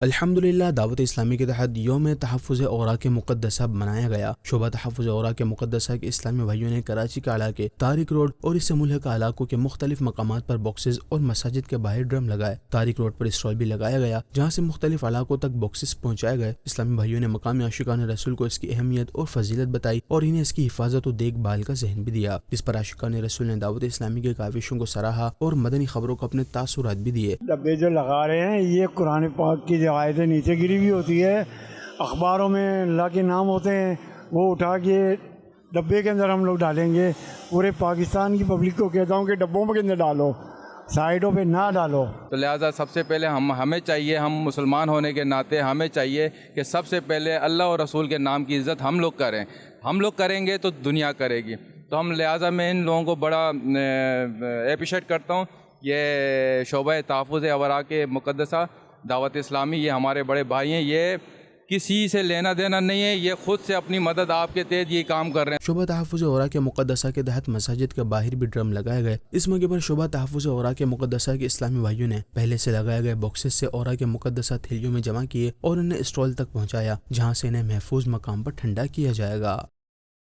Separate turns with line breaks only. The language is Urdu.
الحمدللہ دعوت اسلامی کے تحت یوم تحفظ اوراق مقدسہ منایا گیا۔ شعبہ تحفظ اوراق مقدسہ کے اسلامی بھائیوں نے کراچی کے علاقے طارق روڈ اور اس سے ملحقہ علاقوں کے مختلف مقامات پر باکسز اور مساجد کے باہر ڈرم لگائے۔ طارق روڈ پر اسٹال بھی لگایا گیا جہاں سے مختلف علاقوں تک باکسز پہنچائے گئے۔ اسلامی بھائیوں نے مقامی عاشقان رسول کو اس کی اہمیت اور فضیلت بتائی اور انہیں اس کی حفاظت و دیکھ بھال کا ذہن بھی دیا، جس پر عاشقان رسول نے دعوت اسلامی کے کاوشوں کو سراہا اور مدنی خبروں کو اپنے تاثرات بھی دیے۔
ڈبے جو لگا رہے ہیں یہ قرآن پاک کی جو آیتیں نیچے گری ہوئی ہوتی ہے، اخباروں میں اللہ کے نام ہوتے ہیں، وہ اٹھا کے ڈبے کے اندر ہم لوگ ڈالیں گے۔ پورے پاکستان کی پبلک کو کہتا ہوں کہ ڈبوں کے اندر ڈالو، سائڈوں پہ نہ ڈالو۔
تو لہٰذا سب سے پہلے ہمیں چاہیے، ہم مسلمان ہونے کے ناطے ہمیں چاہیے کہ سب سے پہلے اللہ اور رسول کے نام کی عزت ہم لوگ کریں۔ ہم لوگ کریں گے تو دنیا کرے گی۔ تو ہم لہٰذا میں ان لوگوں کو بڑا اپریشیٹ کرتا ہوں۔ یہ شعبہ تحفظ اوراق مقدسہ دعوت اسلامی، یہ ہمارے بڑے بھائی ہیں، یہ کسی سے لینا دینا نہیں ہے، یہ خود سے اپنی مدد آپ کے تحت یہ کام کر رہے ہیں۔
شعبہ تحفظ اوراق مقدسہ کے تحت مساجد کے باہر بھی ڈرم لگائے گئے۔ اس موقع پر شعبہ تحفظ اوراق مقدسہ کے اسلامی بھائیوں نے پہلے سے لگائے گئے باکسز سے اوراق مقدسہ تھیلیوں میں جمع کیے اور انہیں اسٹال تک پہنچایا جہاں سے انہیں محفوظ مقام پر ٹھنڈا کیا جائے گا۔